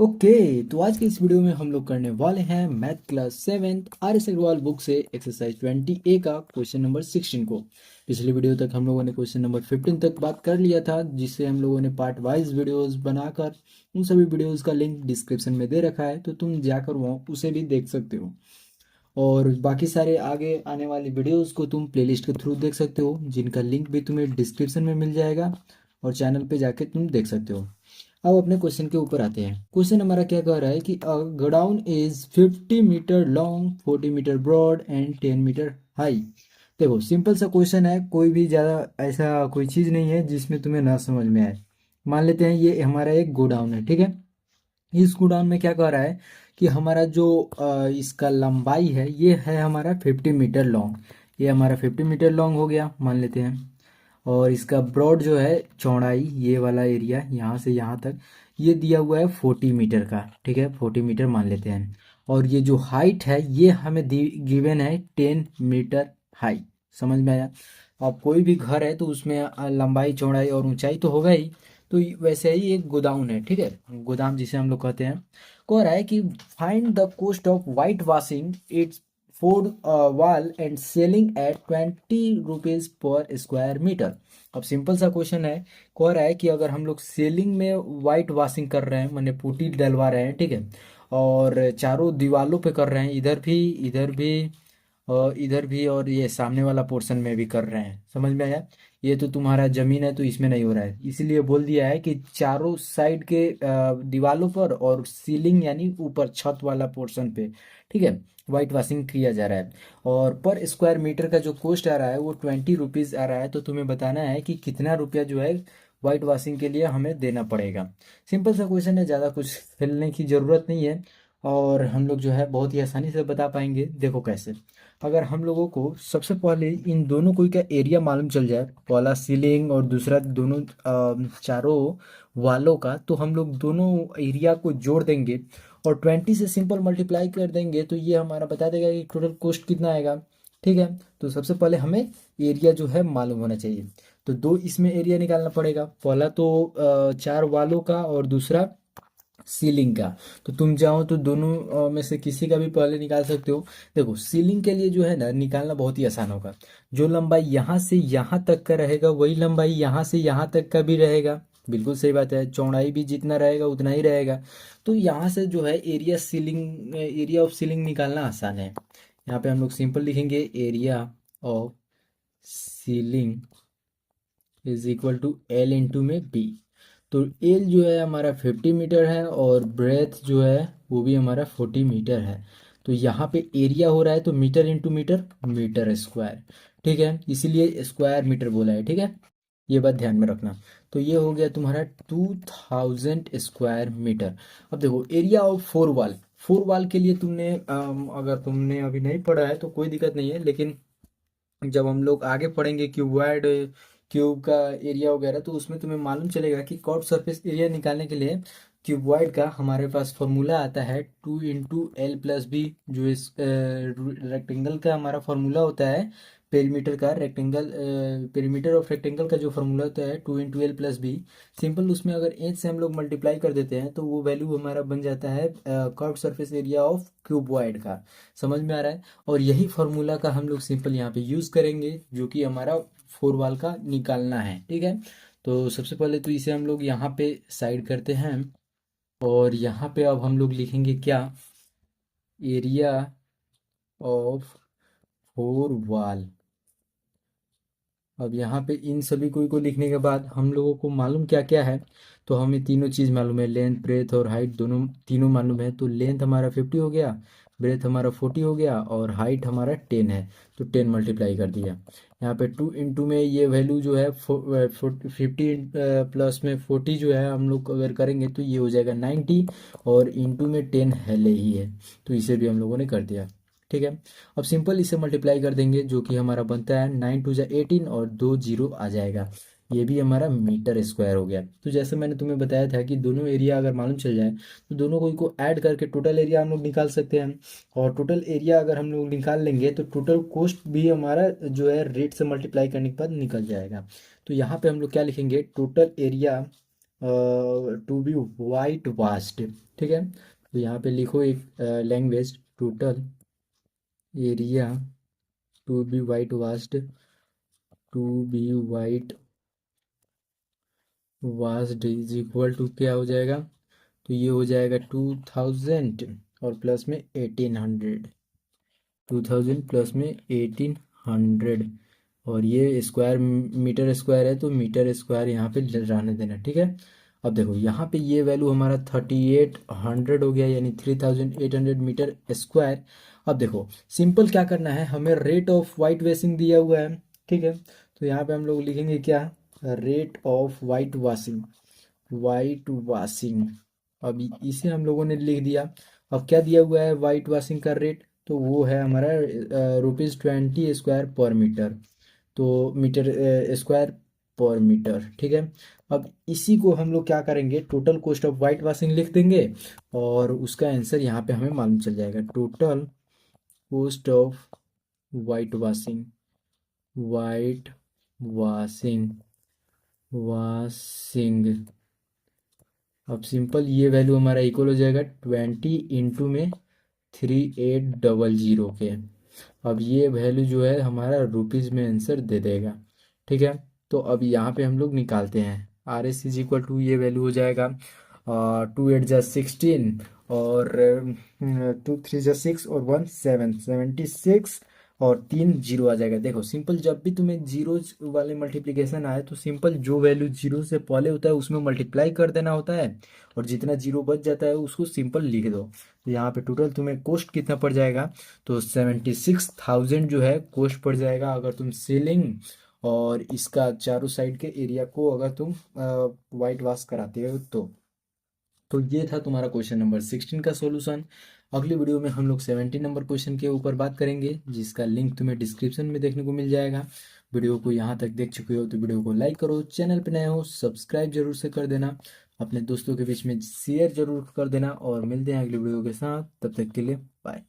Okay. तो आज के इस वीडियो में हम लोग करने वाले हैं math class 7 R S Agarwal book से एक्सरसाइज 20A का क्वेश्चन नंबर 16 को। पिछले वीडियो तक हम लोगों ने क्वेश्चन नंबर 15 तक बात कर लिया था, जिससे हम लोगों ने पार्ट वाइज वीडियोस बनाकर उन सभी वीडियोस का लिंक डिस्क्रिप्शन में दे रखा है, तो तुम जाकर वहाँ उसे भी देख सकते हो। और बाकी सारे आगे आने वाली वीडियोस को तुम प्लेलिस्ट के थ्रू देख सकते हो, जिनका लिंक भी तुम्हें डिस्क्रिप्शन में मिल जाएगा और चैनल पे जाके तुम देख सकते हो। अब अपने क्वेश्चन के ऊपर आते हैं। क्वेश्चन हमारा क्या कह रहा है कि a godown is 50 metre long, 40 metre broad and 10 metre high. देखो, सिंपल सा क्वेश्चन है, कोई भी ज़्यादा ऐसा कोई चीज़ नहीं है जिसमें तुम्हें ना समझ में आए। मान लेते हैं ये हमारा एक गोडाउन है, ठीक है। इस गोडाउन में क्या कह रहा है कि हमारा जो इसका लंबाई है ये है हमारा 50 मीटर लॉन्ग। ये हमारा 50 मीटर लॉन्ग हो गया, मान लेते हैं। और इसका ब्रॉड जो है चौड़ाई, ये वाला एरिया यहाँ से यहाँ तक ये दिया हुआ है 40 मीटर का, ठीक है, 40 मीटर मान लेते हैं। और ये जो हाइट है ये हमें गिवन है 10 मीटर हाई। समझ में आया। अब कोई भी घर है तो उसमें लंबाई चौड़ाई और ऊंचाई तो होगा ही। तो वैसे ही एक गोदाम है, ठीक है, गोदाम जिसे हम लोग कहते हैं। कह रहा है कि find the cost of white washing its four wall and ceiling at 20 rupees per square metre. अब सिंपल सा क्वेश्चन है। कह रहा है कि अगर हम लोग सेलिंग में वाइट वॉशिंग कर रहे हैं, मैंने पुट्टी डलवा रहे हैं, ठीक है, और चारों दीवालों पे कर रहे हैं, इधर भी, इधर भी और इधर भी, और ये सामने वाला पोर्शन में भी कर रहे हैं। समझ में आया। ये तो तुम्हारा जमीन है तो इसमें नहीं हो रहा है, इसीलिए बोल दिया है कि चारों साइड के दीवालों पर और सीलिंग यानी ऊपर छत वाला पोर्शन पे, ठीक है, वाइट वॉशिंग किया जा रहा है। और पर स्क्वायर मीटर का जो कॉस्ट आ रहा है वो 20 रुपीज़ आ रहा है। तो तुम्हें बताना है कि कितना रुपया जो है वाइट वॉशिंग के लिए हमें देना पड़ेगा। सिंपल सा क्वेश्चन है, ज़्यादा कुछ खेलने की ज़रूरत नहीं है। और हम लोग जो है बहुत ही आसानी से बता पाएंगे। देखो कैसे। अगर हम लोगों को सबसे पहले इन दोनों कोई का एरिया मालूम चल जाए, पहला सीलिंग और दूसरा दोनों चारों वालों का, तो हम लोग दोनों एरिया को जोड़ देंगे और 20 से सिंपल मल्टीप्लाई कर देंगे तो ये हमारा बता देगा कि टोटल कॉस्ट कितना आएगा। ठीक है। तो सबसे पहले हमें एरिया जो है मालूम होना चाहिए। तो दो इसमें एरिया निकालना पड़ेगा, पहला तो चार वालों का और दूसरा सीलिंग का। तो तुम चाहो तो दोनों में से किसी का भी पहले निकाल सकते हो। देखो, सीलिंग के लिए जो है ना निकालना बहुत ही आसान होगा। जो लंबाई यहाँ से यहाँ तक का रहेगा वही लंबाई यहाँ से यहाँ तक का भी रहेगा। बिल्कुल सही बात है, चौड़ाई भी जितना रहेगा उतना ही रहेगा। तो यहाँ से जो है एरिया ऑफ सीलिंग निकालना आसान है। यहाँ पे हम लोग सिंपल लिखेंगे, area of ceiling is equal to L into में बी। तो एल जो है हमारा 50 मीटर है और ब्रेथ जो है वो भी हमारा 40 मीटर है। तो यहाँ पे एरिया हो रहा है तो metre into metre, metre square. ठीक है, इसीलिए स्क्वायर मीटर बोला है, ठीक है। ये बात ध्यान में रखना। तो ये हो गया तुम्हारा 2000 स्क्वायर मीटर। अब देखो area of four wall, four wall के लिए तुमने अगर तुमने अभी नहीं पढ़ा है तो कोई दिक्कत नहीं है, लेकिन जब हम लोग आगे पढ़ेंगे क्यूबॉइड, क्यूब का एरिया वगैरह, तो उसमें तुम्हें मालूम चलेगा कि कर्व सरफेस एरिया निकालने के लिए क्यूबॉइड का हमारे पास फॉर्मूला आता है 2 इंटू L प्लस बी, जो इस रेक्टेंगल का हमारा फॉर्मूला होता है। पेरीमीटर का रेक्टेंगल, पेरीमीटर ऑफ रेक्टेंगल का जो फॉर्मूला होता है 2 into L plus B. Simple उसमें अगर इंच से हम लोग मल्टीप्लाई कर देते हैं तो वो वैल्यू हमारा बन जाता है curve surface area of cuboid का। समझ में आ रहा है। और यही फार्मूला का हम लोग सिंपल यहाँ पे यूज़ करेंगे, जो कि हमारा फोर वाल का निकालना है, ठीक है। तो सबसे पहले तो इसे हम लोग यहाँ पे साइड करते हैं और यहाँ पे अब हम लोग लिखेंगे क्या, एरिया ऑफ फोर वाल। अब यहाँ पे इन सभी को लिखने के बाद हम लोगों को मालूम क्या क्या है। तो हमें तीनों चीज़ मालूम है, लेंथ ब्रेथ और हाइट दोनों तीनों मालूम है। तो लेंथ हमारा 50 हो गया, ब्रेथ हमारा 40 हो गया और हाइट हमारा 10 है। तो 10 मल्टीप्लाई कर दिया। यहाँ पे 2 इंटू में ये वैल्यू जो है 50 प्लस में 40 जो है हम लोग अगर करेंगे तो ये हो जाएगा 90, और इंटू में 10 है ले ही है। तो इसे भी हम लोगों ने कर दिया, ठीक है। अब सिंपल इसे मल्टीप्लाई कर देंगे, जो कि हमारा बनता है 9 2 18 और 2 जीरो आ जाएगा। ये भी हमारा मीटर स्क्वायर हो गया। तो जैसे मैंने तुम्हें बताया था कि दोनों एरिया अगर मालूम चल जाए तो दोनों को ऐड करके टोटल एरिया हम लोग निकाल सकते हैं। और टोटल एरिया अगर हम लोग निकाल लेंगे तो टोटल कॉस्ट भी हमारा जो है रेट से मल्टीप्लाई करने के बाद निकल जाएगा। तो यहाँ पे हम लोग क्या लिखेंगे, total area to be white washed. ठीक है, तो यहाँ पे लिखो एक language, total area to be white washed, to be white washed is equal to क्या हो जाएगा, तो ये हो जाएगा 2000 और प्लस में 1800, 2000 प्लस में 1800, और ये स्क्वायर मीटर स्क्वायर है तो मीटर स्क्वायर यहाँ पे रहने देना। ठीक है, अब देखो यहाँ पे ये वैल्यू हमारा 3800 हो गया, यानी 3800 मीटर स्क्वायर। अब देखो सिंपल क्या करना है, हमें रेट ऑफ वाइट वॉशिंग दिया हुआ है। ठीक है, तो यहाँ पे हम लोग लिखेंगे क्या, rate of white washing, white washing. अब इसे हम लोगों ने लिख दिया। अब क्या दिया हुआ है वाइट वॉशिंग का रेट, तो वो है हमारा ₹20 स्क्वायर पर मीटर, तो मीटर स्क्वायर पर मीटर। ठीक है, अब इसी को हम लोग क्या करेंगे, total cost of white washing लिख देंगे और उसका आंसर यहाँ पे हमें मालूम चल जाएगा। Total cost of white washing, white washing, washing. अब सिंपल ये वैल्यू हमारा इक्वल हो जाएगा 20 इंटू में 3800 के। अब ये वैल्यू जो है हमारा रुपीज़ में आंसर दे देगा। ठीक है, तो अब यहाँ पे हम लोग निकालते हैं, R S is equal to ये वैल्यू हो जाएगा 2 8 जा 16, और 2 3 जा 6, और 1 7 76, और 3 जीरो आ जाएगा। देखो सिंपल जब भी तुम्हें जीरो वाले मल्टीप्लिकेशन आए तो सिंपल जो वैल्यू जीरो से पहले होता है उसमें मल्टीप्लाई कर देना होता है, और जितना जीरो बच जाता है उसको सिंपल लिख दो। तो यहाँ पे टोटल तुम्हें कॉस्ट कितना पड़ जाएगा, तो 76,000 जो है कॉस्ट पड़ जाएगा, अगर तुम सीलिंग और इसका चारों साइड के एरिया को अगर तुम वाइट वॉश कराते हो तो ये था तुम्हारा क्वेश्चन नंबर 16 का सॉल्यूशन। अगली वीडियो में हम लोग 17 नंबर क्वेश्चन के ऊपर बात करेंगे, जिसका लिंक तुम्हें डिस्क्रिप्शन में देखने को मिल जाएगा। वीडियो को यहाँ तक देख चुके हो तो वीडियो को लाइक करो, चैनल पे नए हो सब्सक्राइब जरूर से कर देना, अपने दोस्तों के बीच में शेयर जरूर कर देना, और मिलते हैं अगली वीडियो के साथ, तब तक के लिए बाय।